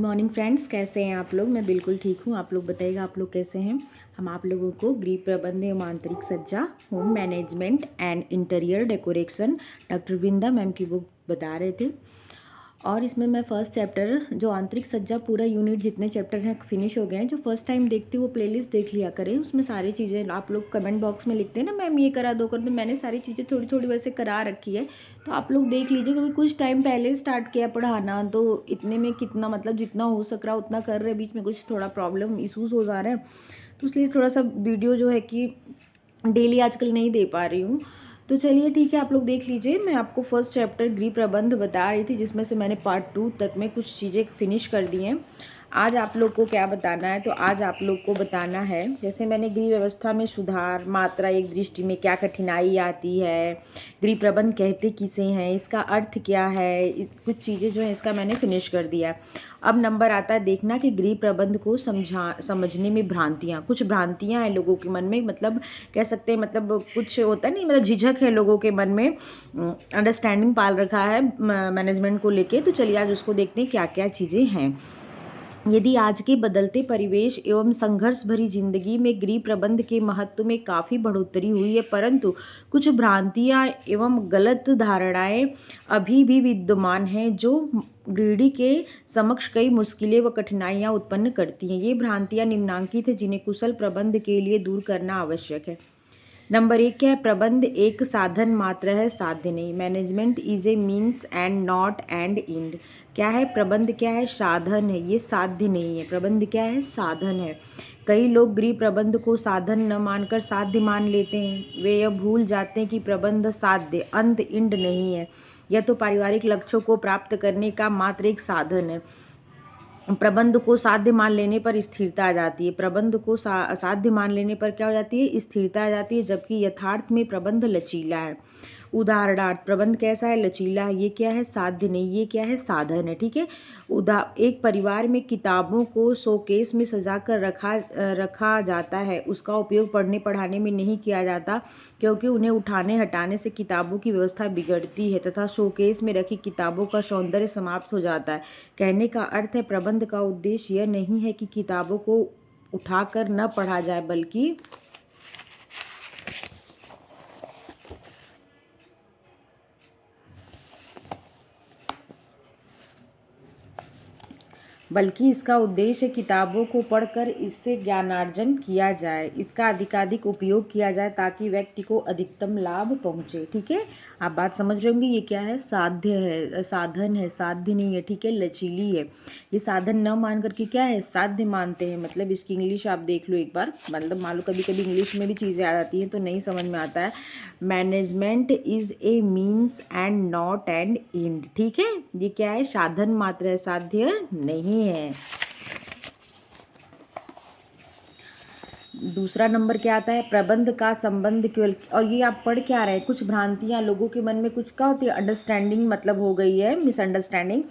Morning friends, कैसे हैं आप लोग। मैं बिल्कुल ठीक हूँ। आप लोग बताइएगा आप लोग कैसे हैं। हम आप लोगों को गृह प्रबंध एवं आंतरिक सज्जा, home management and interior decoration doctor Vrinda ma'am की बुक बता रहे थे। और इसमें मैं फ़र्स्ट चैप्टर जो आंतरिक सज्जा पूरा यूनिट जितने चैप्टर हैं फिनिश हो गए हैं। जो फर्स्ट टाइम देखते वो प्लेलिस्ट देख लिया करें। उसमें सारी चीज़ें आप लोग कमेंट बॉक्स में लिखते हैं ना, मैम ये करा दो कर दो। मैंने सारी चीज़ें थोड़ी थोड़ी वैसे करा रखी है, तो आप लोग देख लीजिए। क्योंकि कुछ टाइम पहले स्टार्ट किया पढ़ाना, तो इतने में कितना मतलब जितना हो सक रहा उतना कर रहे। बीच में कुछ थोड़ा प्रॉब्लम इशूज़ हो जा रहे हैं, तो इसलिए थोड़ा सा वीडियो जो है कि डेली आजकल नहीं दे पा रही हूँ। तो चलिए ठीक है, आप लोग देख लीजिए। मैं आपको फर्स्ट चैप्टर गृह प्रबंध बता रही थी, जिसमें से मैंने पार्ट 2 तक में कुछ चीज़ें फिनिश कर दी हैं। आज आप लोग को क्या बताना है, तो आज आप लोग को बताना है जैसे मैंने गृह व्यवस्था में सुधार, मात्रा एक दृष्टि में क्या कठिनाई आती है, गृह प्रबंध कहते किसे हैं, इसका अर्थ क्या है, कुछ चीज़ें जो है इसका मैंने फिनिश कर दिया है। अब नंबर आता है देखना कि गृह प्रबंध को समझने में भ्रांतियाँ, कुछ भ्रांतियाँ हैं लोगों के मन में। मतलब कह सकते हैं, मतलब कुछ होता नहीं, मतलब झिझक है लोगों के मन में, अंडरस्टैंडिंग पाल रखा है मैनेजमेंट को लेके। तो चलिए आज उसको देखते हैं क्या क्या चीज़ें हैं। यदि आज के बदलते परिवेश एवं संघर्ष भरी जिंदगी में गृह प्रबंध के महत्व में काफ़ी बढ़ोतरी हुई है, परंतु कुछ भ्रांतियां एवं गलत धारणाएं अभी भी विद्यमान हैं, जो गृहिणी के समक्ष कई मुश्किलें व कठिनाइयां उत्पन्न करती हैं। ये भ्रांतियां निम्नांकित हैं, जिन्हें कुशल प्रबंध के लिए दूर करना आवश्यक है। नंबर 1 क्या है, प्रबंध एक साधन मात्र है, साध्य नहीं। Management is a means and not and and. क्या है, प्रबंध क्या है, साधन है, ये साध्य नहीं है। प्रबंध क्या है, साधन है। कई लोग गृह प्रबंध को साधन न मानकर साध्य मान लेते हैं। वे यह भूल जाते हैं कि प्रबंध साध्य अंत इंड नहीं है। यह तो पारिवारिक लक्ष्यों को प्राप्त करने का मात्र एक साधन है। प्रबंध को साध्य मान लेने पर स्थिरता आ जाती है। प्रबंध को साध्य मान लेने पर क्या हो जाती है, स्थिरता आ जाती है, जबकि यथार्थ में प्रबंध लचीला है। उदाहरणार्थ, प्रबंध कैसा है, लचीला है। ये क्या है, साध्य नहीं, ये क्या है, साधन है। ठीक है। एक परिवार में किताबों को शोकेस में सजा कर रखा जाता है। उसका उपयोग पढ़ने पढ़ाने में नहीं किया जाता, क्योंकि उन्हें उठाने हटाने से किताबों की व्यवस्था बिगड़ती है तथा शोकेस में रखी किताबों का सौंदर्य समाप्त हो जाता है। कहने का अर्थ है, प्रबंध का उद्देश्य यह नहीं है कि किताबों को उठाकर न पढ़ा जाए, बल्कि इसका उद्देश्य किताबों को पढ़कर इससे ज्ञानार्जन किया जाए, इसका अधिकाधिक उपयोग किया जाए, ताकि व्यक्ति को अधिकतम लाभ पहुंचे। ठीक है, आप बात समझ रहे होंगे। ये क्या है, साध्य है, साधन है, साध्य नहीं है। ठीक है, लचीली है। ये साधन न मान करके क्या है, साध्य मानते हैं। मतलब इसकी इंग्लिश आप देख लो एक बार। मतलब मान लो कभी कभी इंग्लिश में भी चीज़ें आ जाती हैं तो नहीं समझ में आता है। Management is a means and not and and. ठीक है, ये क्या है, साधन मात्र है, साध्य नहीं है। दूसरा नंबर क्या आता है, प्रबंध का संबंध केवल, और ये आप पढ़ क्या रहे हैं, कुछ भ्रांतियां लोगों के मन में कुछ क्या होती है, अंडरस्टैंडिंग मतलब हो गई है, मिसअंडरस्टैंडिंग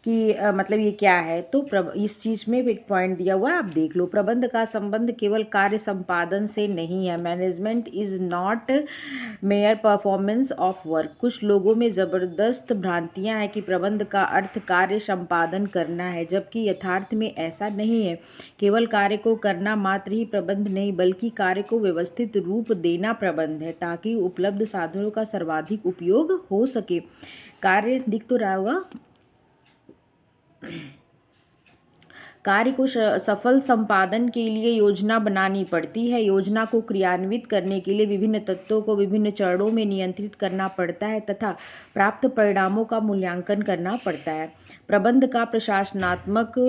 कि मतलब ये क्या है। तो इस चीज़ में एक पॉइंट दिया हुआ है, आप देख लो। प्रबंध का संबंध केवल कार्य संपादन से नहीं है। Management is not mayor performance of work. कुछ लोगों में ज़बरदस्त भ्रांतियां हैं कि प्रबंध का अर्थ कार्य संपादन करना है, जबकि यथार्थ में ऐसा नहीं है। केवल कार्य को करना मात्र ही प्रबंध नहीं, बल्कि कार्य को व्यवस्थित रूप देना प्रबंध है, ताकि उपलब्ध साधनों का सर्वाधिक उपयोग हो सके। कार्य दिख तो रहा होगा। कार्य को सफल संपादन के लिए योजना बनानी पड़ती है। योजना को क्रियान्वित करने के लिए विभिन्न तत्वों को विभिन्न चरणों में नियंत्रित करना पड़ता है तथा प्राप्त परिणामों का मूल्यांकन करना पड़ता है। प्रबंध का प्रशासनात्मक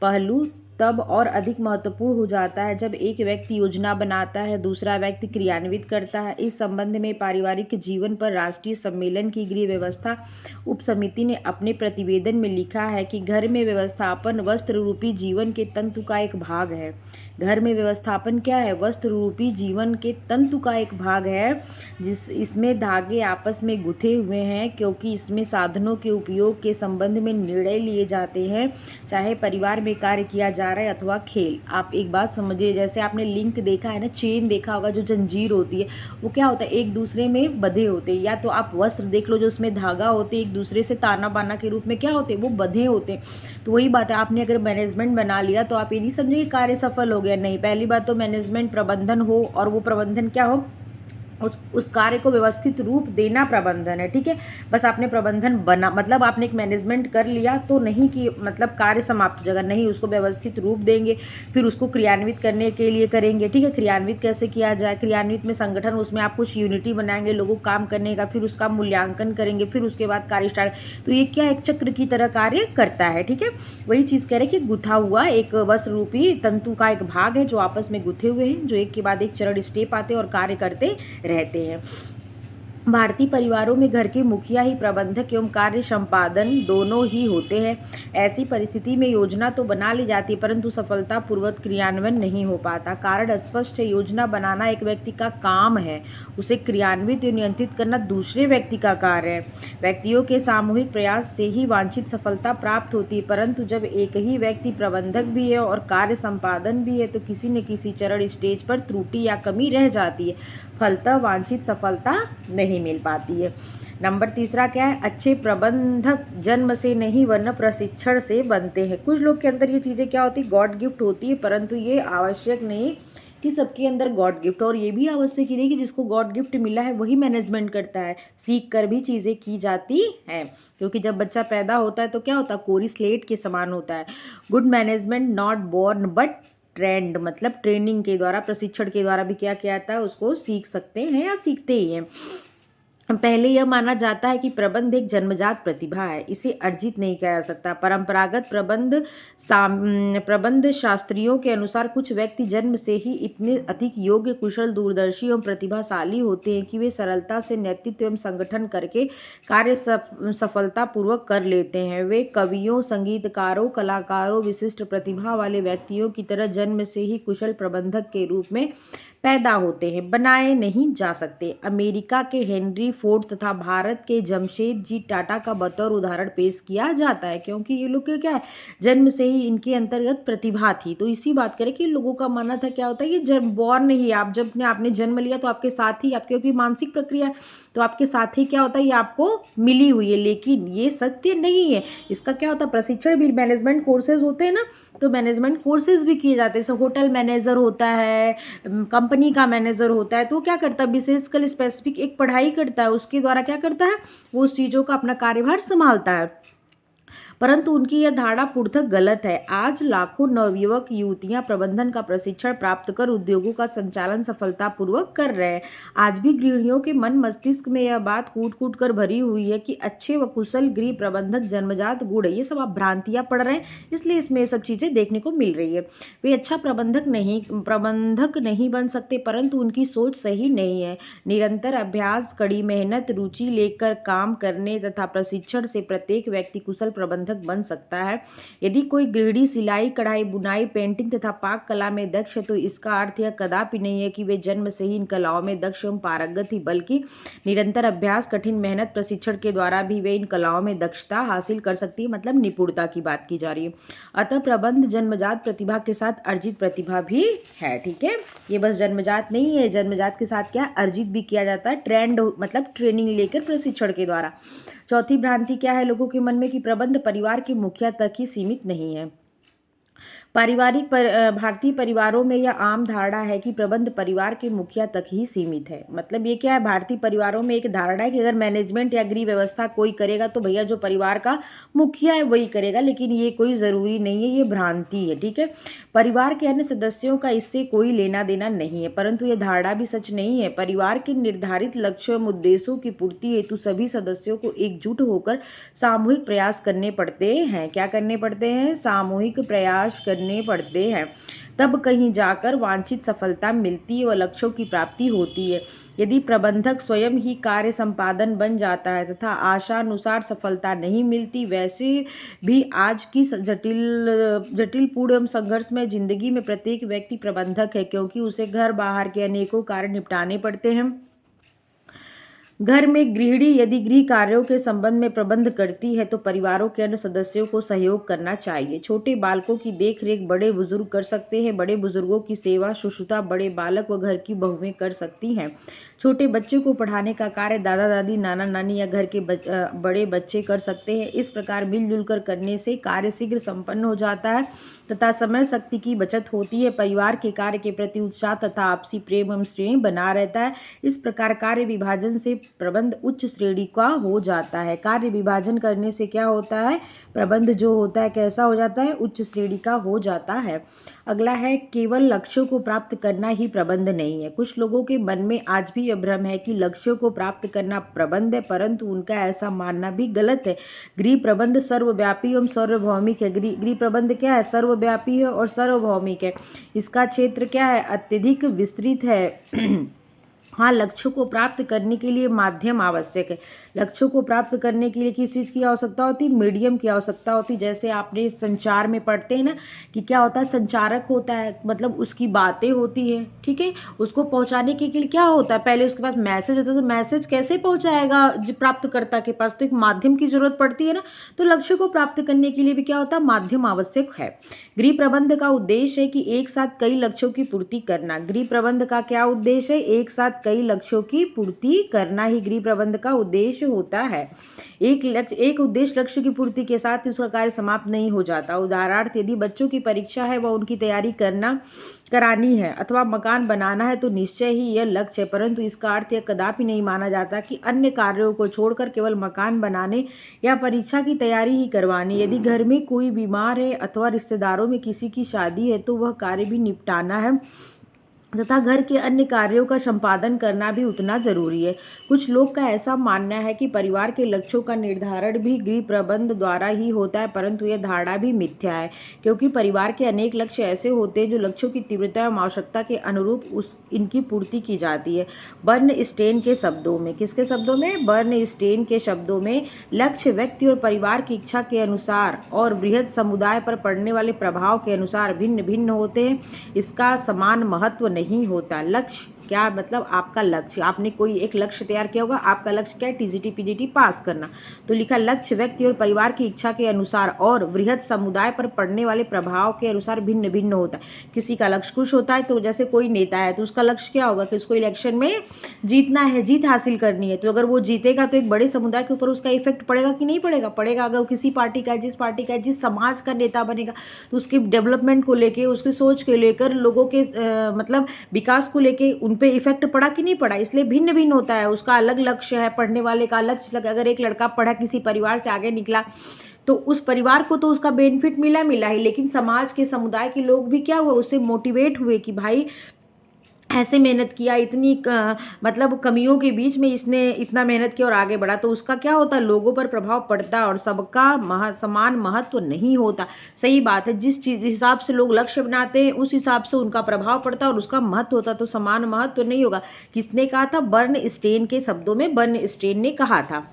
पहलू तब और अधिक महत्वपूर्ण हो जाता है जब एक व्यक्ति योजना बनाता है, दूसरा व्यक्ति क्रियान्वित करता है। इस संबंध में पारिवारिक जीवन पर राष्ट्रीय सम्मेलन की गृह व्यवस्था उप समिति ने अपने प्रतिवेदन में लिखा है कि घर में व्यवस्थापन वस्त्र रूपी जीवन के तंतु का एक भाग है। घर में व्यवस्थापन क्या है, वस्त्र रूपी जीवन के तंतु का एक भाग है, इसमें धागे आपस में गुथे हुए हैं, क्योंकि इसमें साधनों के उपयोग के संबंध में निर्णय लिए जाते हैं। चाहे परिवार में कार्य किया जा बना रहे हैं अथवा खेल। आप एक बात समझिए, जैसे आपने लिंक देखा है ना, चेन देखा होगा, जो जंजीर होती है वो क्या होता है, एक दूसरे में बंधे होते हैं। या तो आप वस्त्र देख लो, जो उसमें धागा होते हैं एक दूसरे से ताना बाना के रूप में क्या होते हैं, वो बंधे होते हैं। तो वही बात है, आपने अगर मैनेजमेंट बना लिया तो आप ये नहीं समझे कि कार्य सफल हो गया। नहीं, पहली बात तो मैनेजमेंट प्रबंधन हो, और वो प्रबंधन क्या हो, उस कार्य को व्यवस्थित रूप देना प्रबंधन है। ठीक है, बस आपने प्रबंधन बना, मतलब आपने एक मैनेजमेंट कर लिया तो नहीं कि मतलब कार्य समाप्त हो जाएगा, नहीं, उसको व्यवस्थित रूप देंगे, फिर उसको क्रियान्वित करने के लिए करेंगे। ठीक है, क्रियान्वित कैसे किया जाए, क्रियान्वित में संगठन, उसमें आप कुछ यूनिटी बनाएंगे लोगों को काम करने का, फिर उसका मूल्यांकन करेंगे, फिर उसके बाद कार्य स्टार्ट। तो ये क्या, एक चक्र की तरह कार्य करता है। ठीक है, वही चीज़ कह रहे हैं कि गुथा हुआ एक वस्त्र रूपी तंतु का एक भाग है जो आपस में गुथे हुए हैं, जो एक के बाद एक चरण स्टेप आते हैं और कार्य करते रहते हैं। भारतीय परिवारों में घर के मुखिया ही प्रबंधक एवं कार्य संपादन दोनों ही होते हैं। ऐसी परिस्थिति में योजना तो बना ली जाती है परंतु सफलतापूर्वक क्रियान्वयन नहीं हो पाता। कारण स्पष्ट है, योजना बनाना एक व्यक्ति का काम है, उसे क्रियान्वित एवं नियंत्रित करना दूसरे व्यक्ति का कार्य है। व्यक्तियों के सामूहिक प्रयास से ही वांछित सफलता प्राप्त होती है, परंतु जब एक ही व्यक्ति प्रबंधक भी है और कार्य संपादन भी है तो किसी न किसी चरण स्टेज पर त्रुटि या कमी रह जाती है, फलतः वांछित सफलता नहीं मिल पाती है। नंबर तीसरा क्या है, अच्छे प्रबंधक जन्म से नहीं वरना प्रशिक्षण से बनते हैं। कुछ लोग के अंदर ये चीज़ें क्या होती है, गॉड गिफ्ट होती है, परंतु ये आवश्यक नहीं कि सबके अंदर गॉड गिफ्ट, और ये भी आवश्यक ही नहीं कि जिसको गॉड गिफ्ट मिला है वही मैनेजमेंट करता है। सीख कर भी चीज़ें की जाती हैं, क्योंकि जब बच्चा पैदा होता है तो क्या होता है, कोरी स्लेट के समान होता है। Good management not born but trained, मतलब ट्रेनिंग के द्वारा, प्रशिक्षण के द्वारा भी क्या किया जाता है, उसको सीख सकते हैं या सीखते ही हैं। पहले यह माना जाता है कि प्रबंध एक जन्मजात प्रतिभा है, इसे अर्जित नहीं किया जा सकता। परंपरागत प्रबंध शास्त्रियों के अनुसार कुछ व्यक्ति जन्म से ही इतने अधिक योग्य, कुशल, दूरदर्शी एवं प्रतिभाशाली होते हैं कि वे सरलता से नेतृत्व एवं संगठन करके कार्य सफलतापूर्वक कर लेते हैं। वे कवियों, संगीतकारों, कलाकारों, विशिष्ट प्रतिभा वाले व्यक्तियों की तरह जन्म से ही कुशल प्रबंधक के रूप में पैदा होते हैं, बनाए नहीं जा सकते। अमेरिका के हेनरी फोर्ड तथा भारत के जमशेदजी टाटा का बतौर उदाहरण पेश किया जाता है, क्योंकि ये लोग क्या है, जन्म से ही इनके अंतर्गत प्रतिभा थी। तो इसी बात करें कि लोगों का मानना था क्या होता है कि जब बॉर्न ही आप जब आपने जन्म लिया तो आपके साथ ही आपके, क्योंकि मानसिक प्रक्रिया है तो आपके साथ ही क्या होता है, ये आपको मिली हुई है। लेकिन ये सत्य नहीं है, इसका क्या होता है, प्रशिक्षण भी, मैनेजमेंट कोर्सेज होते हैं ना, तो मैनेजमेंट कोर्सेज भी किए जाते हैं। जैसे होटल मैनेजर होता है, कंपनी का मैनेजर होता है, तो क्या करता है, विशेषकर स्पेसिफिक एक पढ़ाई करता है, उसके द्वारा क्या करता है, वो उस चीज़ों का अपना कार्यभार संभालता है। परंतु उनकी यह धारणा पूर्णतः गलत है। आज लाखों नवयुवक युवतियां प्रबंधन का प्रशिक्षण प्राप्त कर उद्योगों का संचालन सफलतापूर्वक कर रहे हैं। आज भी गृहिणियों के मन मस्तिष्क में यह बात कूट कूट कर भरी हुई है कि अच्छे व कुशल गृह प्रबंधक जन्मजात गुण है। ये सब आप भ्रांतियां पढ़ रहे हैं, इसलिए इसमें ये सब चीज़ें देखने को मिल रही है। वे अच्छा प्रबंधक नहीं बन सकते, परंतु उनकी सोच सही नहीं है। निरंतर अभ्यास, कड़ी मेहनत, रुचि लेकर काम करने तथा प्रशिक्षण से प्रत्येक व्यक्ति कुशल प्रबंधक बन सकता है। यदि कोई गृहिणी सिलाई, कढ़ाई, बुनाई, पेंटिंग तथा पाक कला में दक्ष है तो इसका अर्थ यह कदापि नहीं है कि वे जन्म से ही इन कलाओं में दक्ष एवं पारंगत ही, बल्कि निरंतर अभ्यास, कठिन मेहनत, प्रशिक्षण के द्वारा भी वे इन कलाओं में दक्षता हासिल कर सकती है, मतलब निपुणता की बात की जा रही है। अतः प्रबंध जन्मजात प्रतिभा के साथ अर्जित प्रतिभा भी है। ठीक है, ये बस जन्मजात नहीं है, जन्मजात के साथ क्या अर्जित भी किया जाता है, ट्रेंड मतलब ट्रेनिंग लेकर, प्रशिक्षण के द्वारा। चौथी भ्रांति क्या है लोगों के मन में, कि प्रबंध परिवार के मुखिया तक ही सीमित नहीं है। भारतीय परिवारों में यह आम धारणा है कि प्रबंध परिवार के मुखिया तक ही सीमित है। मतलब ये क्या है, भारतीय परिवारों में एक धारणा है कि अगर मैनेजमेंट या गृह व्यवस्था कोई करेगा तो भैया जो परिवार का मुखिया है वही करेगा, लेकिन ये कोई ज़रूरी नहीं है, ये भ्रांति है। ठीक है, परिवार के अन्य सदस्यों का इससे कोई लेना देना नहीं है, परंतु यह धारणा भी सच नहीं है। परिवार के निर्धारित लक्ष्यों एवं उद्देश्यों की पूर्ति हेतु सभी सदस्यों को एकजुट होकर सामूहिक प्रयास करने पड़ते हैं। क्या करने पड़ते हैं, सामूहिक प्रयास करने पड़ते हैं, तब कहीं जाकर वांछित सफलता मिलती है व लक्ष्यों की प्राप्ति होती है। यदि प्रबंधक स्वयं ही कार्य संपादन बन जाता है तथा आशानुसार सफलता नहीं मिलती, वैसे भी आज की जटिलपूर्ण एवं संघर्षमय जिंदगी में प्रत्येक व्यक्ति प्रबंधक है, क्योंकि उसे घर बाहर के अनेकों कार्य निपटाने पड़ते हैं। घर में गृहिणी यदि गृह कार्यों के संबंध में प्रबंध करती है तो परिवारों के अन्य सदस्यों को सहयोग करना चाहिए। छोटे बालकों की देखरेख बड़े बुजुर्ग कर सकते हैं। बड़े बुजुर्गों की सेवा शुश्रूषा बड़े बालक व घर की बहुएं कर सकती हैं। छोटे बच्चे को पढ़ाने का कार्य दादा दादी, नाना नानी या घर के बड़े बच्चे कर सकते हैं। इस प्रकार मिलजुल कर करने से कार्य शीघ्र संपन्न हो जाता है तथा समय शक्ति की बचत होती है। परिवार के कार्य के प्रति उत्साह तथा आपसी प्रेम एवं स्नेह बना रहता है। इस प्रकार कार्य विभाजन से प्रबंध उच्च श्रेणी का हो जाता है। कार्य विभाजन करने से क्या होता है, प्रबंध जो होता है कैसा हो जाता है, उच्च श्रेणी का हो जाता है। अगला है, केवल लक्ष्यों को प्राप्त करना ही प्रबंध नहीं है। कुछ लोगों के मन में आज भी यह भ्रम है कि लक्ष्यों को प्राप्त करना प्रबंध है, परंतु उनका ऐसा मानना भी गलत है। गृह प्रबंध सर्वव्यापी एवं सार्वभौमिक है। गृह प्रबंध क्या है, सर्वव्यापी है और सार्वभौमिक है। इसका क्षेत्र क्या है, अत्यधिक विस्तृत है। हाँ, लक्ष्यों को प्राप्त करने के लिए माध्यम आवश्यक है। लक्ष्यों को प्राप्त करने के लिए किस चीज़ की आवश्यकता होती है, मीडियम की आवश्यकता होती है। जैसे आपने संचार में पढ़ते हैं ना कि क्या होता है, संचारक होता है, मतलब उसकी बातें होती हैं, ठीक है, उसको पहुंचाने के लिए क्या होता है, पहले उसके पास मैसेज होता है, तो मैसेज कैसे पहुंचाएगा प्राप्तकर्ता के पास, तो एक माध्यम की जरूरत पड़ती है ना। तो लक्ष्य को प्राप्त करने के लिए भी क्या होता है, माध्यम आवश्यक है। गृह प्रबंध का उद्देश्य है कि एक साथ कई लक्ष्यों की पूर्ति करना। गृह प्रबंध का क्या उद्देश्य है, एक साथ कई लक्ष्यों की पूर्ति करना ही गृह प्रबंध का उद्देश्य होता है। एक उद्देश्य लक्ष्य की पूर्ति के साथ ही उसका कार्य समाप्त नहीं हो जाता। उदाहरणार्थ, यदि बच्चों की परीक्षा है व उनकी तैयारी करानी है अथवा मकान बनाना है तो निश्चय ही यह लक्ष्य है, परंतु इसका अर्थ यह कदापि नहीं माना जाता कि अन्य कार्यों को छोड़कर केवल मकान बनाने या परीक्षा की तैयारी ही करवानी। यदि घर में कोई बीमार है अथवा रिश्तेदारों में किसी की शादी है तो वह कार्य भी निपटाना है तथा घर के अन्य कार्यों का संपादन करना भी उतना जरूरी है। कुछ लोग का ऐसा मानना है कि परिवार के लक्ष्यों का निर्धारण भी गृह प्रबंध द्वारा ही होता है, परंतु यह धारणा भी मिथ्या है, क्योंकि परिवार के अनेक लक्ष्य ऐसे होते हैं जो लक्ष्यों की तीव्रता एवं आवश्यकता के अनुरूप इनकी पूर्ति की जाती है। बर्नस्टेन के शब्दों में, किसके शब्दों में, बर्नस्टेन के शब्दों में, लक्ष्य व्यक्ति और परिवार की इच्छा के अनुसार और बृहद समुदाय पर पड़ने वाले प्रभाव के अनुसार भिन्न भिन्न होते हैं। इसका समान महत्व नहीं होता। लक्ष्य क्या मतलब, आपका लक्ष्य, आपने कोई एक लक्ष्य तैयार किया होगा, आपका लक्ष्य क्या है, टीजीटी पीजीटी पास करना, तो लिखा लक्ष्य व्यक्ति और परिवार की इच्छा के अनुसार और बृहद समुदाय पर पड़ने वाले प्रभाव के अनुसार भिन्न भिन्न होता है। किसी का लक्ष्य कुछ होता है, तो जैसे कोई नेता है तो उसका लक्ष्य क्या होगा कि उसको इलेक्शन में जीतना है, जीत हासिल करनी है, तो अगर वो जीतेगा तो एक बड़े समुदाय के ऊपर उसका इफेक्ट पड़ेगा कि नहीं पड़ेगा, पड़ेगा। अगर किसी पार्टी का, जिस पार्टी का, जिस समाज का नेता बनेगा तो उसके डेवलपमेंट को लेकर, उसकी सोच के लेकर, लोगों के मतलब विकास को लेकर उन पे इफेक्ट पड़ा कि नहीं पड़ा, इसलिए भिन्न भिन्न होता है। उसका अलग लक्ष्य है, पढ़ने वाले का लक्ष्य। अगर एक लड़का पढ़ा, किसी परिवार से आगे निकला, तो उस परिवार को तो उसका बेनिफिट मिला ही, लेकिन समाज के, समुदाय के लोग भी क्या हुए, उससे मोटिवेट हुए कि भाई ऐसे मेहनत किया, इतनी मतलब कमियों के बीच में इसने इतना मेहनत किया और आगे बढ़ा, तो उसका क्या होता है, लोगों पर प्रभाव पड़ता है और सबका समान महत्व नहीं होता। सही बात है, जिस चीज हिसाब से लोग लक्ष्य बनाते हैं उस हिसाब से उनका प्रभाव पड़ता है और उसका महत्व होता है, तो समान महत्व नहीं होगा। किसने कहा था, बर्नस्टेन के शब्दों में बर्नस्टेन ने कहा था।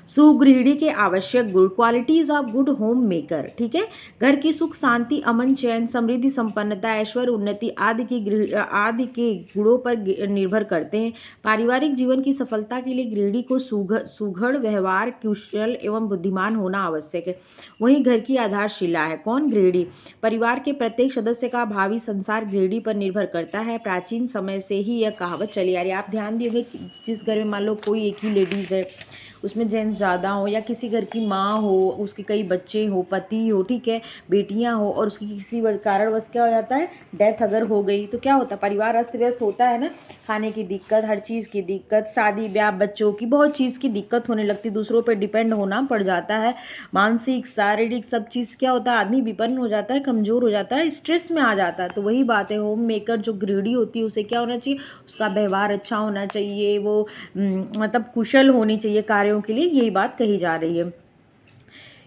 सुगृहिणी के आवश्यक गुण, qualities of good home maker, ठीक है, घर की सुख शांति, अमन, चैन, समृद्धि, संपन्नता, ऐश्वर्य, उन्नति आदि के गुणों पर निर्भर करते हैं। पारिवारिक जीवन की सफलता के लिए गृहिणी को सुघड़ व्यवहार, कुशल एवं बुद्धिमान होना आवश्यक है। वहीं घर की आधारशिला है कौन, गृहिणी। परिवार के प्रत्येक सदस्य का भावी संसार गृहिणी पर निर्भर करता है। प्राचीन समय से ही यह कहावत चली आ रही है। आप ध्यान दिए, जिस घर में मान लो कोई एक ही लेडीज है, उसमें जेंट्स ज़्यादा हो, या किसी घर की माँ हो, उसके कई बच्चे हो, पति हो, ठीक है, बेटियां हो, और उसकी किसी कारणवश क्या हो जाता है, डेथ अगर हो गई, तो क्या होता है, परिवार अस्त व्यस्त होता है ना, खाने की दिक्कत, हर चीज़ की दिक्कत, शादी ब्याह, बच्चों की बहुत चीज़ की दिक्कत होने लगती, दूसरों पर डिपेंड होना पड़ जाता है। मानसिक, शारीरिक सब चीज़ क्या होता है, आदमी विपन्न हो जाता है, कमज़ोर हो जाता है, स्ट्रेस में आ जाता है। तो वही बात है, होम मेकर जो गृहिणी होती है उसे क्या होना चाहिए, उसका व्यवहार अच्छा होना चाहिए, वो मतलब कुशल होनी चाहिए कार्यों के लिए, यही बात कही जा रही है।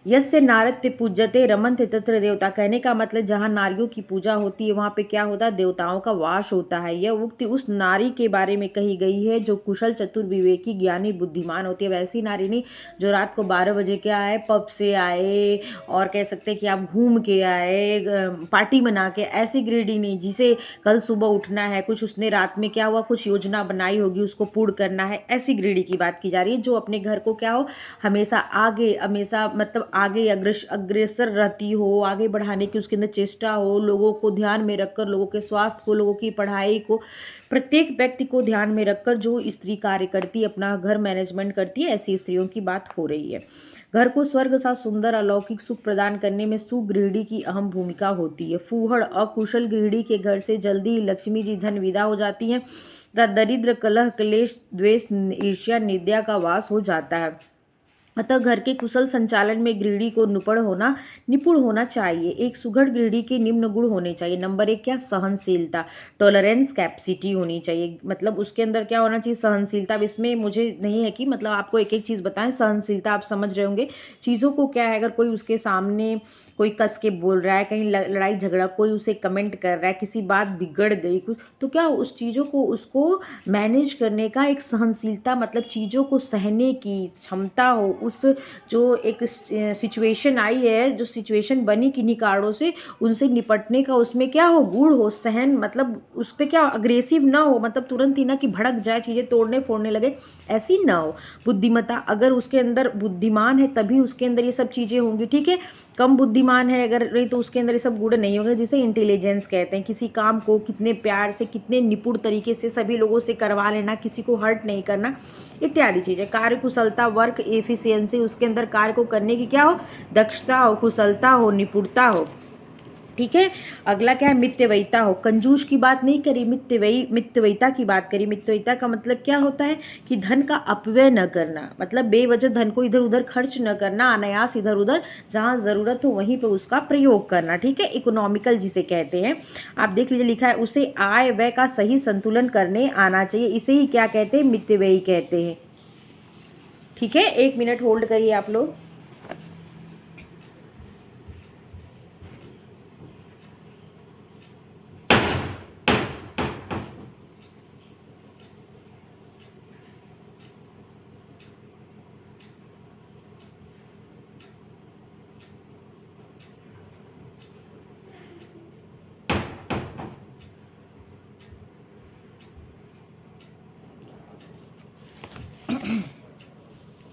यस्य नारत्य पूज्यते रमन्ते तत्र देवता, कहने का मतलब जहाँ नारियों की पूजा होती है वहाँ पे क्या होता है, देवताओं का वास होता है। यह उक्ति उस नारी के बारे में कही गई है जो कुशल चतुर विवेकी ज्ञानी बुद्धिमान होती है। वैसी नारी नहीं जो रात को 12 बजे के आए, पब से आए, और कह सकते हैं कि आप घूम के आए, पार्टी बना के, ऐसी ग्रीडी नहीं जिसे कल सुबह उठना है, कुछ उसने रात में क्या हुआ कुछ योजना बनाई होगी उसको पूर्ण करना है, ऐसी ग्रीडी की बात की जा रही है। जो अपने घर को क्या हो हमेशा आगे, हमेशा मतलब आगे अग्रसर रहती हो, आगे बढ़ाने की उसके अंदर चेष्टा हो, लोगों को ध्यान में रखकर, लोगों के स्वास्थ्य को, लोगों की पढ़ाई को, प्रत्येक व्यक्ति को ध्यान में रखकर जो स्त्री कार्य करती है, अपना घर मैनेजमेंट करती है, ऐसी स्त्रियों की बात हो रही है। घर को स्वर्ग सा सुंदर अलौकिक सुख प्रदान करने में सुगृहिणी की अहम भूमिका होती है। फूहड़ अकुशल गृहिणी के घर से जल्दी ही लक्ष्मी जी धन विदा हो जाती हैं तथा दरिद्र कलह क्लेश द्वेष ईर्ष्या निंदा का वास हो जाता है। अतः घर के कुशल संचालन में गृहिणी को निपुण होना चाहिए। एक सुघड़ गृहिणी के निम्न गुण होने चाहिए। नंबर 1 क्या, सहनशीलता, टॉलरेंस कैपेसिटी होनी चाहिए। मतलब उसके अंदर क्या होना चाहिए, सहनशीलता। अब इसमें मुझे नहीं है कि मतलब आपको एक एक चीज़ बताएं, सहनशीलता आप समझ रहे होंगे चीज़ों को क्या है, अगर कोई उसके सामने कोई कस के बोल रहा है, कहीं लड़ाई झगड़ा, कोई उसे कमेंट कर रहा है, किसी बात बिगड़ गई कुछ, तो क्या उस चीज़ों को उसको मैनेज करने का एक सहनशीलता, मतलब चीज़ों को सहने की क्षमता हो। उस जो एक सिचुएशन आई है, जो सिचुएशन बनी किन्हीं कारणों से, उनसे निपटने का उसमें क्या हो, गुण हो, सहन, मतलब उस पर क्या अग्रेसिव ना हो, मतलब तुरंत ही ना कि भड़क जाए, चीज़ें तोड़ने फोड़ने लगे, ऐसी ना हो। बुद्धिमत्ता, अगर उसके अंदर बुद्धिमान है तभी उसके अंदर ये सब चीज़ें होंगी, ठीक है। कम बुद्धिमान है अगर नहीं तो उसके अंदर ये सब गुण नहीं होंगे, जिसे इंटेलिजेंस कहते हैं। किसी काम को कितने प्यार से, कितने निपुण तरीके से सभी लोगों से करवा लेना, किसी को हर्ट नहीं करना, इत्यादि चीज़ें। कार्य कुशलता, वर्क एफिशिएंसी, उसके अंदर कार्य को करने की क्या हो, दक्षता हो, कुशलता हो, निपुणता हो, ठीक है। अगला क्या है, मितव्ययिता हो। कंजूस की बात नहीं करी, मितव्ययिता की बात करी। मितव्ययिता का मतलब क्या होता है कि धन का अपव्यय न करना, मतलब बेवजह धन को इधर उधर खर्च न करना, अनायास इधर उधर, जहाँ ज़रूरत हो वहीं पे उसका प्रयोग करना, ठीक है। इकोनॉमिकल जिसे कहते हैं, आप देख लीजिए लिखा है, उसे आय व्यय का सही संतुलन करने आना चाहिए। इसे ही क्या कहते हैं, मितव्ययी कहते हैं, ठीक है। 1 मिनट होल्ड करिए आप लोग।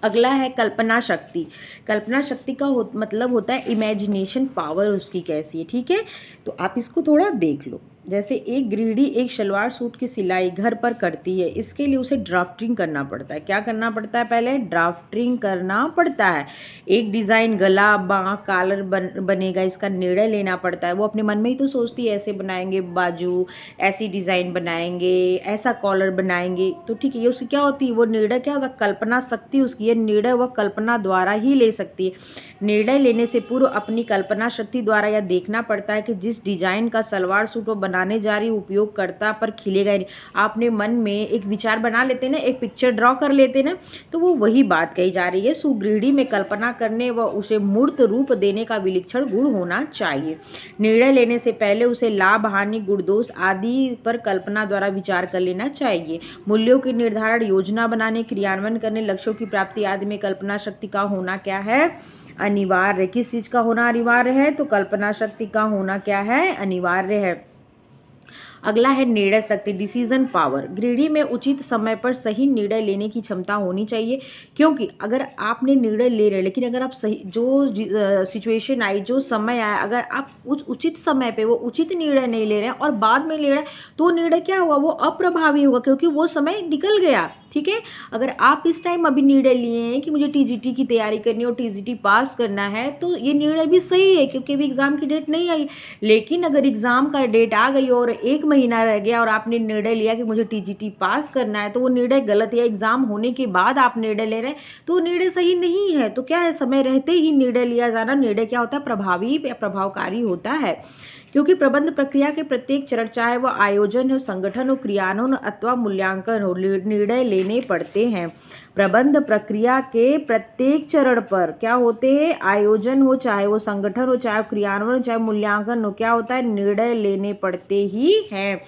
अगला है कल्पना शक्ति। कल्पना शक्ति का मतलब होता है इमेजिनेशन पावर उसकी कैसी है, ठीक है। तो आप इसको थोड़ा देख लो। जैसे एक गृहिणी एक सलवार सूट की सिलाई घर पर करती है, इसके लिए उसे ड्राफ्टिंग करना पड़ता है। क्या करना पड़ता है, पहले ड्राफ्टिंग करना पड़ता है। एक डिज़ाइन, गला, बाँह, कॉलर बनेगा, इसका निर्णय लेना पड़ता है। वो अपने मन में ही तो सोचती है ऐसे बनाएंगे बाजू, ऐसी डिज़ाइन बनाएंगे, ऐसा कॉलर बनाएंगे, तो ठीक है। ये उसकी क्या होती है, वो निर्णय क्या होता है, कल्पना शक्ति उसकी, ये निर्णय वह कल्पना द्वारा ही ले सकती है। निर्णय लेने से पूर्व अपनी कल्पना शक्ति द्वारा यह देखना पड़ता है कि जिस डिजाइन का सलवार सूट वो बनाने जा रही उपयोगकर्ता पर खिलेगा ही नहीं। आपने मन में एक विचार बना लेते ना, एक पिक्चर ड्रॉ कर लेते ना, तो वो वही बात कही जा रही है। सुगृहिणी में कल्पना करने व उसे मूर्त रूप देने का विलक्षण गुण होना चाहिए। निर्णय लेने से पहले उसे लाभ, हानि, गुण दोष आदि पर कल्पना द्वारा विचार कर लेना चाहिए। मूल्यों के निर्धारण, योजना बनाने, क्रियान्वयन करने, लक्ष्यों की प्राप्ति आदि में कल्पना शक्ति का होना क्या है, अनिवार्य। किस चीज़ का होना अनिवार्य है, तो कल्पना शक्ति का होना क्या है, अनिवार्य है। अगला है निर्णय शक्ति, डिसीजन पावर। गृहिणी में उचित समय पर सही निर्णय लेने की क्षमता होनी चाहिए, क्योंकि अगर आपने निर्णय ले रहे लेकिन अगर आप सही जो सिचुएशन आई, जो समय आया, अगर आप उस उचित समय पे वो उचित निर्णय नहीं ले रहे हैं और बाद में ले रहे हैं, तो निर्णय क्या हुआ, वो अप्रभावी होगा, क्योंकि वो समय निकल गया, ठीक है। अगर आप इस टाइम अभी निर्णय लिए हैं कि मुझे टीजीटी की तैयारी करनी है और टीजीटी पास करना है, तो ये निर्णय भी सही है, क्योंकि अभी एग्ज़ाम की डेट नहीं आई। लेकिन अगर एग्ज़ाम का डेट आ गई और 1 महीना रह गया और आपने निर्णय लिया कि मुझे टीजीटी पास करना है, तो वो निर्णय गलत है। एग्ज़ाम होने के बाद आप निर्णय ले रहे हैं तो निर्णय सही नहीं है। तो क्या है, समय रहते ही निर्णय लिया जाना, निर्णय क्या होता है, प्रभावी या प्रभावकारी होता है। क्योंकि प्रबंध प्रक्रिया के प्रत्येक चरण, चाहे वह आयोजन हो, संगठन हो, क्रियान्वयन अथवा मूल्यांकन हो, निर्णय लेने पड़ते हैं। प्रबंध प्रक्रिया के प्रत्येक चरण पर क्या होते हैं, आयोजन हो, चाहे वो संगठन हो, चाहे क्रियान्वयन हो, चाहे मूल्यांकन हो, क्या होता है, निर्णय लेने पड़ते ही हैं।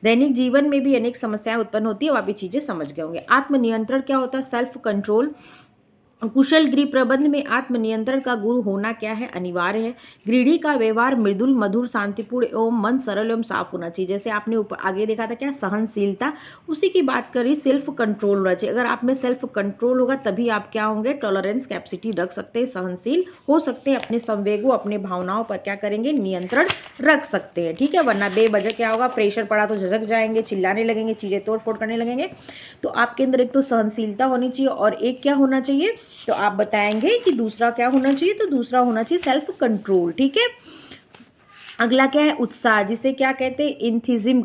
दैनिक जीवन में भी अनेक समस्याएं उत्पन्न होती है, आप ये चीजें समझ गए होंगे। आत्मनियंत्रण क्या होता है, सेल्फ कंट्रोल। कुशल गृह प्रबंध में आत्मनियंत्रण का गुण होना क्या है, अनिवार्य है। गृहिणी का व्यवहार मृदुल, मधुर, शांतिपूर्ण एवं मन सरल एवं साफ होना चाहिए। जैसे आपने ऊपर आगे देखा था क्या, सहनशीलता, उसी की बात करी, सेल्फ कंट्रोल होना चाहिए। अगर आप में सेल्फ कंट्रोल होगा तभी आप क्या होंगे, टॉलरेंस कैपेसिटी रख सकते हैं, सहनशील हो सकते हैं, अपने संवेगों, अपने भावनाओं पर क्या करेंगे, नियंत्रण रख सकते हैं, ठीक है। वरना बेवजह क्या होगा, प्रेशर पड़ा तो झिझक जाएंगे, चिल्लाने लगेंगे, चीजें तोड़ फोड़ करने लगेंगे। तो आपके अंदर एक तो सहनशीलता होनी चाहिए और एक क्या होना चाहिए, तो आप बताएंगे कि दूसरा क्या होना चाहिए, तो दूसरा होना चाहिए सेल्फ कंट्रोल, ठीक है। अगला क्या है, उत्साह, जिसे क्या कहते हैं, इंथजिम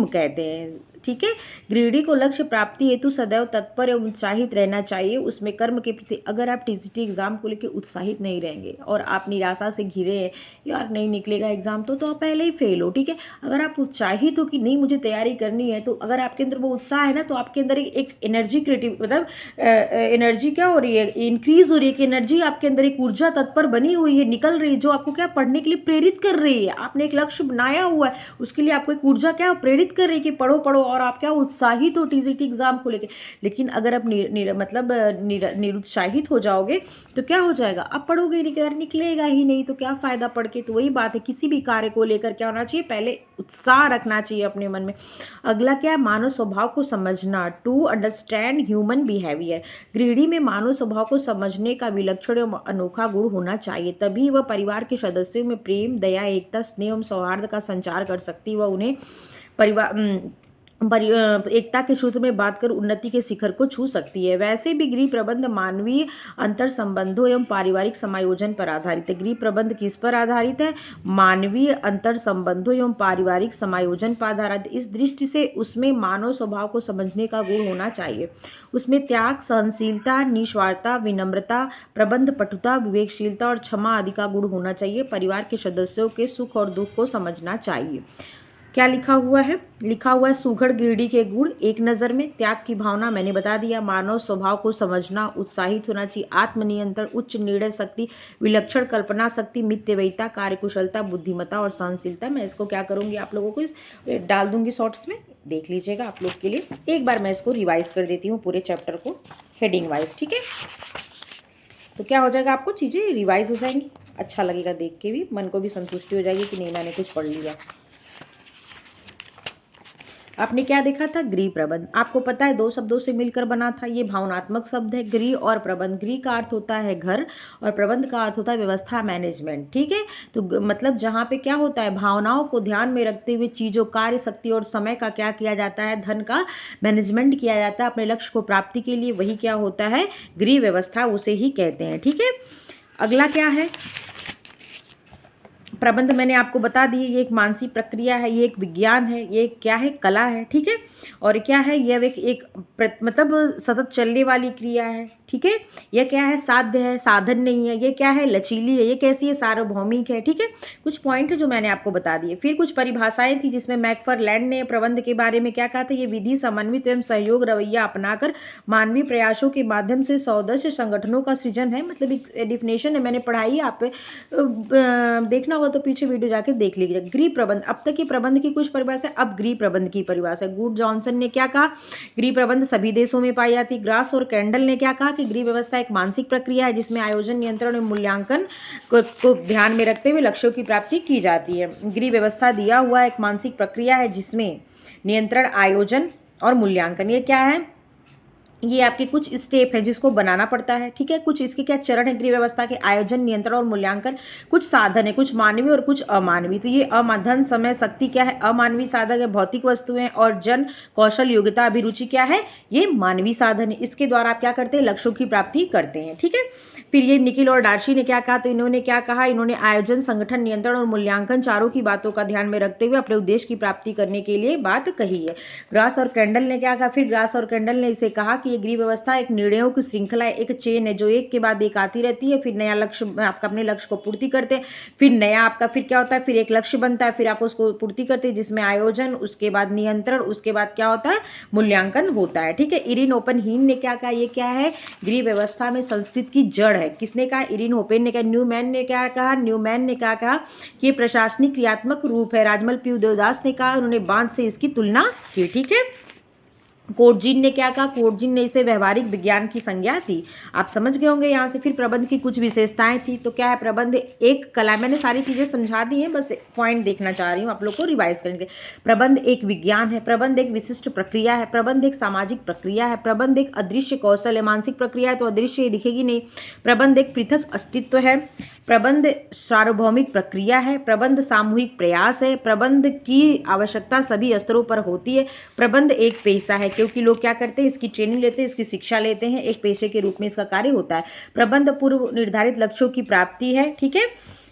कहते हैं, ठीक है। गृहिणी को लक्ष्य प्राप्ति हेतु सदैव तत्पर एवं उत्साहित रहना चाहिए। उसमें कर्म के प्रति, अगर आप टीजीटी एग्जाम को लेकर उत्साहित नहीं रहेंगे और आप निराशा से घिरे हैं, यार नहीं निकलेगा एग्जाम, तो आप पहले ही फेल हो, ठीक है। अगर आप उत्साहित हो कि नहीं मुझे तैयारी करनी है, तो अगर आपके अंदर वो उत्साह है ना, तो आपके अंदर एक एनर्जी क्रिएटिव, मतलब एनर्जी क्या हो रही है, इंक्रीज हो रही है, कि एनर्जी आपके अंदर एक ऊर्जा तत्पर बनी हुई है, निकल रही है, जो आपको क्या पढ़ने के लिए प्रेरित कर रही है। आपने एक लक्ष्य बनाया हुआ है, उसके लिए आपको एक ऊर्जा क्या प्रेरित कर रही है कि पढ़ो पढ़ो, और आप क्या उत्साहित हो टीजीटी एग्जाम को लेके। लेकिन अगर आप निरुत्साहित हो जाओगे तो क्या हो जाएगा, आप पढ़ोगे नहीं, निकलेगा ही नहीं, तो क्या फायदा पढ़ के। तो वही बात है, किसी भी कार्य को लेकर क्या होना चाहिए, पहले उत्साह रखना चाहिए अपने मन में। अगला क्या है, मानव स्वभाव को समझना, टू अंडरस्टैंड ह्यूमन बिहेवियर। गृहिणी में मानव स्वभाव को समझने का विलक्षण एवं अनोखा गुण होना चाहिए, तभी वह परिवार के सदस्यों में प्रेम, दया, एकता, स्नेह एवं सौहार्द का संचार कर सकती, वह उन्हें एकता के सूत्र में बात कर उन्नति के शिखर को छू सकती है। वैसे भी गृह प्रबंध मानवीय अंतर संबंधों एवं पारिवारिक समायोजन पर आधारित है। गृह प्रबंध किस पर आधारित है, मानवीय अंतर संबंधों एवं पारिवारिक समायोजन पर आधारित। इस दृष्टि से उसमें मानव स्वभाव को समझने का गुण होना चाहिए। उसमें त्याग, सहनशीलता, निस्वार्थता, विनम्रता, प्रबंध पटुता, विवेकशीलता और क्षमा आदि का गुण होना चाहिए। परिवार के सदस्यों के सुख और दुख को समझना चाहिए। क्या लिखा हुआ है, लिखा हुआ है सुघड़ गृहिणी के गुण एक नज़र में, त्याग की भावना मैंने बता दिया, मानव स्वभाव को समझना, उत्साहित होना चाहिए, आत्मनियंत्रण, उच्च निर्णय शक्ति, विलक्षण कल्पना शक्ति, मितव्ययिता, कार्यकुशलता, बुद्धिमत्ता और सहनशीलता। मैं इसको क्या करूँगी, आप लोगों को डाल दूंगी शॉर्ट्स में, देख लीजिएगा आप लोग के लिए। एक बार मैं इसको रिवाइज कर देती हूँ पूरे चैप्टर को हेडिंग वाइज, ठीक है। तो क्या हो जाएगा, आपको चीज़ें रिवाइज हो जाएंगी, अच्छा लगेगा देख के भी, मन को भी संतुष्टि हो जाएगी कि नहीं मैंने कुछ पढ़ लिया। आपने क्या देखा था, गृह प्रबंध, आपको पता है दो शब्दों से मिलकर बना था, ये भावनात्मक शब्द है, गृह और प्रबंध। गृह का अर्थ होता है घर और प्रबंध का अर्थ होता है व्यवस्था, मैनेजमेंट, ठीक है। तो मतलब जहाँ पे क्या होता है, भावनाओं को ध्यान में रखते हुए चीज़ों, कार्य शक्ति और समय का क्या किया जाता है, धन का मैनेजमेंट किया जाता है अपने लक्ष्य को प्राप्ति के लिए, वही क्या होता है, गृह व्यवस्था उसे ही कहते हैं, ठीक है। अगला क्या है, प्रबंध मैंने आपको बता दी, ये एक मानसिक प्रक्रिया है, ये एक विज्ञान है, ये क्या है, कला है, ठीक है। और क्या है, यह एक मतलब सतत चलने वाली क्रिया है, ठीक है। यह क्या है, साध्य है, साधन नहीं है। ये क्या है, लचीली है। ये कैसी है, सार्वभौमिक है, ठीक है। कुछ पॉइंट है जो मैंने आपको बता दिए। फिर कुछ परिभाषाएं थी जिसमें मैकफरलैंड ने प्रबंध के बारे में क्या कहा था, ये विधि समन्वित एवं सहयोग रवैया अपनाकर मानवीय प्रयासों के माध्यम से सदस्य संगठनों का सृजन है। मतलब एक डेफिनेशन है, मैंने पढ़ाई, आप देखना होगा तो पीछे वीडियो जाके देख लीजिए। गृह प्रबंध, अब तक की प्रबंध की कुछ परिभाषा, अब गृह प्रबंध की परिभाषा। गुड जॉनसन ने क्या कहा, गृह प्रबंध सभी देशों में पाई जाती। ग्रास और कैंडल ने क्या कहा कि गृह व्यवस्था एक मानसिक प्रक्रिया है जिसमें आयोजन, नियंत्रण और मूल्यांकन को ध्यान में रखते हुए लक्ष्यों की प्राप्ति की जाती है। गृह व्यवस्था दिया हुआ एक मानसिक प्रक्रिया है जिसमें नियंत्रण, आयोजन और मूल्यांकन, ये क्या है, ये आपके कुछ स्टेप है जिसको बनाना पड़ता है, ठीक है। कुछ इसके क्या चरण है गृह व्यवस्था के, आयोजन, नियंत्रण और मूल्यांकन। कुछ साधन है, कुछ मानवीय और कुछ अमानवीय। तो ये धन, समय, शक्ति क्या है, अमानवीय साधन है, भौतिक वस्तुएं और जन, कौशल, योग्यता, अभिरुचि क्या है, ये मानवीय साधन है। इसके द्वारा आप क्या करते हैं, लक्ष्यों की प्राप्ति करते हैं, ठीक है। फिर ये निखिल और डार्सी ने क्या कहा, तो इन्होंने क्या कहा, इन्होंने आयोजन, संगठन, नियंत्रण और मूल्यांकन चारों की बातों का ध्यान में रखते हुए अपने उद्देश्य की प्राप्ति करने के लिए बात कही है। ग्रास और कैंडल ने क्या कहा, फिर ग्रास और कैंडल ने इसे कहा कि ये गृह व्यवस्था एक निर्णयों की श्रृंखला है, एक चेन है जो एक के बाद एक आती रहती है, फिर नया लक्ष्य आपका अपने लक्ष्य को पूर्ति करते हैं, फिर नया आपका फिर क्या होता है, फिर एक लक्ष्य बनता है, फिर आप उसको पूर्ति करते हैं जिसमें आयोजन, उसके बाद नियंत्रण, उसके बाद क्या होता है, मूल्यांकन होता है। ठीक है, इरिन ओपनहीन ने क्या कहा, ये क्या है, गृह व्यवस्था में संस्कृत की जड़ है। किसने कहा, इरिन ओपन ने कहा। न्यूमैन ने क्या कहा, न्यूमैन ने क्या कहा कि ये प्रशासनिक क्रियात्मक रूप है। राजमल पी देवदास ने कहा, उन्होंने बांध से इसकी तुलना की। ठीक है, कोटजिन ने क्या कहा, कोटजिन ने इसे व्यवहारिक विज्ञान की संज्ञा थी। आप समझ गए होंगे यहाँ से। फिर प्रबंध की कुछ विशेषताएं थी, तो क्या है, प्रबंध एक कला, मैंने सारी चीजें समझा दी हैं, बस पॉइंट देखना चाह रही हूँ आप लोग को रिवाइज करेंगे। प्रबंध एक विज्ञान है, प्रबंध एक विशिष्ट प्रक्रिया है, प्रबंध एक सामाजिक प्रक्रिया है, प्रबंध एक अदृश्य कौशल है। मानसिक प्रक्रिया है तो अदृश्य दिखेगी नहीं। प्रबंध एक पृथक अस्तित्व है, प्रबंध सार्वभौमिक प्रक्रिया है, प्रबंध सामूहिक प्रयास है, प्रबंध की आवश्यकता सभी स्तरों पर होती है। प्रबंध एक पेशा है, क्योंकि लोग क्या करते हैं, इसकी ट्रेनिंग लेते हैं, इसकी शिक्षा लेते हैं, एक पेशे के रूप में इसका कार्य होता है। प्रबंध पूर्व निर्धारित लक्ष्यों की प्राप्ति है। ठीक है,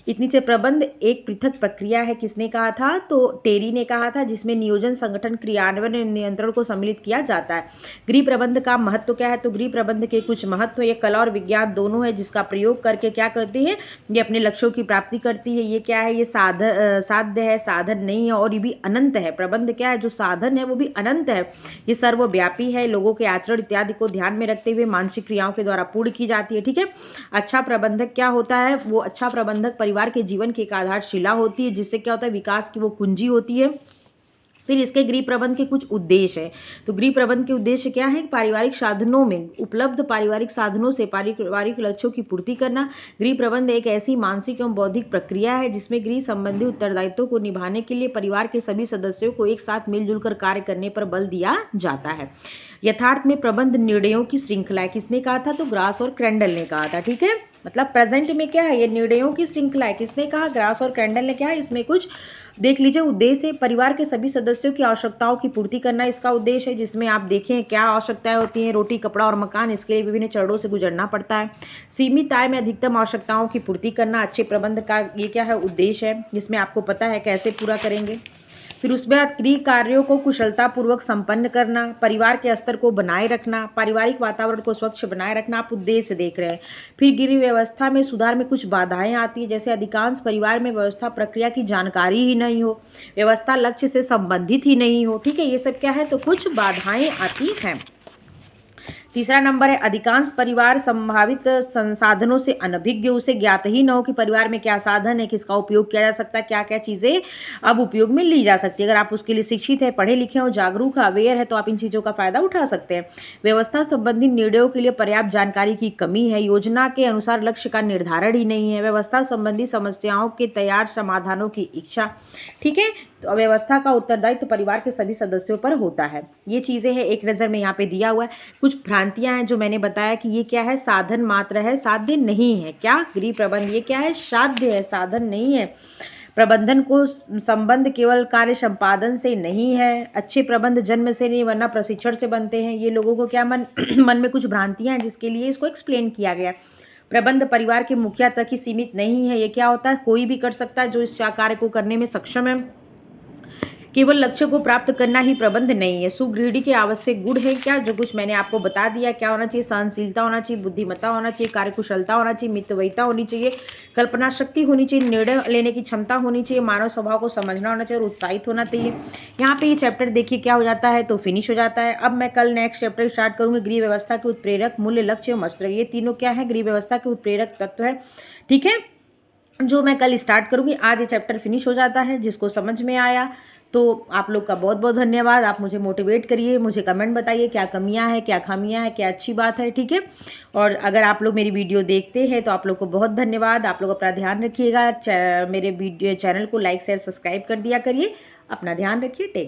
इतनी से प्रबंध एक पृथक प्रक्रिया है। किसने कहा था, तो टेरी ने कहा था, जिसमें नियोजन, संगठन, क्रियान्वयन, नियंत्रण को सम्मिलित किया जाता है। गृह प्रबंध का महत्व क्या है, तो गृह प्रबंध के कुछ महत्व, ये कला और विज्ञान दोनों है, जिसका प्रयोग करके क्या करती है, ये अपने लक्ष्यों की प्राप्ति करती है। ये क्या है, ये साध्य है, साधन नहीं है, और ये भी अनंत है। प्रबंध क्या है, जो साधन है वो भी अनंत है, ये सर्वव्यापी है, लोगों के आचरण इत्यादि को ध्यान में रखते हुए मानसिक क्रियाओं के द्वारा पूर्ण की जाती है। ठीक है, अच्छा प्रबंधक क्या होता है, वो अच्छा प्रबंधक परिवार के जीवन की एक आधारशिला होती है, जिससे क्या होता है, विकास की वो कुंजी होती है। फिर इसके गृह प्रबंध के कुछ उद्देश्य हैं। तो गृह प्रबंध के उद्देश्य क्या है, पारिवारिक साधनों में उपलब्ध पारिवारिक साधनों से पारिवारिक लक्ष्यों की पूर्ति करना। गृह प्रबंध एक ऐसी मानसिक एवं बौद्धिक प्रक्रिया है जिसमें गृह संबंधी उत्तरदायित्वों को निभाने के लिए परिवार के सभी सदस्यों को एक साथ मिलजुल कर कार्य करने पर बल दिया जाता है। यथार्थ में प्रबंध निर्णयों की श्रृंखला है। किसने कहा था, तो ग्रास और क्रैंडल ने कहा था। ठीक है, मतलब प्रेजेंट में क्या है, ये निर्णयों की श्रृंखला है। किसने कहा, ग्रास और क्रैंडल ने। क्या है, इसमें कुछ देख लीजिए। उद्देश्य है परिवार के सभी सदस्यों की आवश्यकताओं की पूर्ति करना, इसका उद्देश्य है, जिसमें आप देखें क्या आवश्यकताएं होती हैं, रोटी, कपड़ा और मकान, इसके लिए विभिन्न चरणों से गुजरना पड़ता है। सीमित आय में अधिकतम आवश्यकताओं की पूर्ति करना अच्छे प्रबंध का ये क्या है, उद्देश्य है, जिसमें आपको पता है कैसे पूरा करेंगे। फिर उसके बाद गृह कार्यों को कुशलतापूर्वक संपन्न करना, परिवार के स्तर को बनाए रखना, पारिवारिक वातावरण को स्वच्छ बनाए रखना, आप उद्देश्य देख रहे हैं। फिर गृह व्यवस्था में सुधार में कुछ बाधाएं आती हैं, जैसे अधिकांश परिवार में व्यवस्था प्रक्रिया की जानकारी ही नहीं हो, व्यवस्था लक्ष्य से संबंधित ही नहीं हो। ठीक है, ये सब क्या है, तो कुछ बाधाएं आती हैं। तीसरा नंबर है, अधिकांश परिवार संभावित संसाधनों से अनभिज्ञ, उसे ज्ञात ही न हो कि परिवार में क्या साधन है, किसका उपयोग किया जा सकता है, क्या क्या चीज़ें अब उपयोग में ली जा सकती है। अगर आप उसके लिए शिक्षित है, पढ़े लिखे हो, जागरूक है, अवेयर है, तो आप इन चीज़ों का फायदा उठा सकते हैं। व्यवस्था संबंधी निर्णयों के लिए पर्याप्त जानकारी की कमी है, योजना के अनुसार लक्ष्य का निर्धारण ही नहीं है, व्यवस्था संबंधी समस्याओं के तैयार समाधानों की इच्छा। ठीक है, तो व्यवस्था का उत्तरदायित्व परिवार के सभी सदस्यों पर होता है। ये चीज़ें हैं, एक नज़र में यहाँ पे दिया हुआ है। कुछ भ्रांतियाँ हैं जो मैंने बताया कि ये क्या है, साधन मात्र है, साध्य नहीं है। क्या, गृह प्रबंध ये क्या है, साध्य है, साधन नहीं है। प्रबंधन को संबंध केवल कार्य संपादन से नहीं है, अच्छे प्रबंध जन्म से नहीं वरना प्रशिक्षण से बनते हैं। ये लोगों को क्या मन में कुछ भ्रांतियाँ हैं, जिसके लिए इसको एक्सप्लेन किया गया। प्रबंध परिवार के मुखिया तक ही सीमित नहीं है। ये क्या होता है, कोई भी कर सकता है जो इस कार्य को करने में सक्षम है। केवल लक्ष्य को प्राप्त करना ही प्रबंध नहीं है। सुगृहिणी के आवश्यक गुण है क्या, जो कुछ मैंने आपको बता दिया। क्या होना चाहिए, सहनशीलता होना चाहिए, बुद्धिमत्ता होना चाहिए, कार्यकुशलता होना चाहिए, मितव्ययिता होनी चाहिए, कल्पना शक्ति होनी चाहिए, निर्णय लेने की क्षमता होनी चाहिए, मानव स्वभाव को समझना होना चाहिए और उत्साहित होना चाहिए। यहाँ पे ये चैप्टर देखिए क्या हो जाता है, तो फिनिश हो जाता है। अब मैं कल नेक्स्ट चैप्टर स्टार्ट करूँगी। गृह व्यवस्था के उत्प्रेरक, मूल्य, लक्ष्य एवं अस्त्र, ये तीनों क्या है, गृह व्यवस्था के उत्प्रेरक तत्व है। ठीक है, जो मैं कल स्टार्ट करूँगी। आज ये चैप्टर फिनिश हो जाता है। जिसको समझ में आया तो आप लोग का बहुत बहुत धन्यवाद। आप मुझे मोटिवेट करिए, मुझे कमेंट बताइए क्या कमियां हैं, क्या खामियां हैं, क्या अच्छी बात है। ठीक है, और अगर आप लोग मेरी वीडियो देखते हैं तो आप लोग को बहुत धन्यवाद। आप लोग अपना ध्यान रखिएगा। मेरे वीडियो चैनल को लाइक शेयर सब्सक्राइब कर दिया करिए। अपना ध्यान रखिए। टेक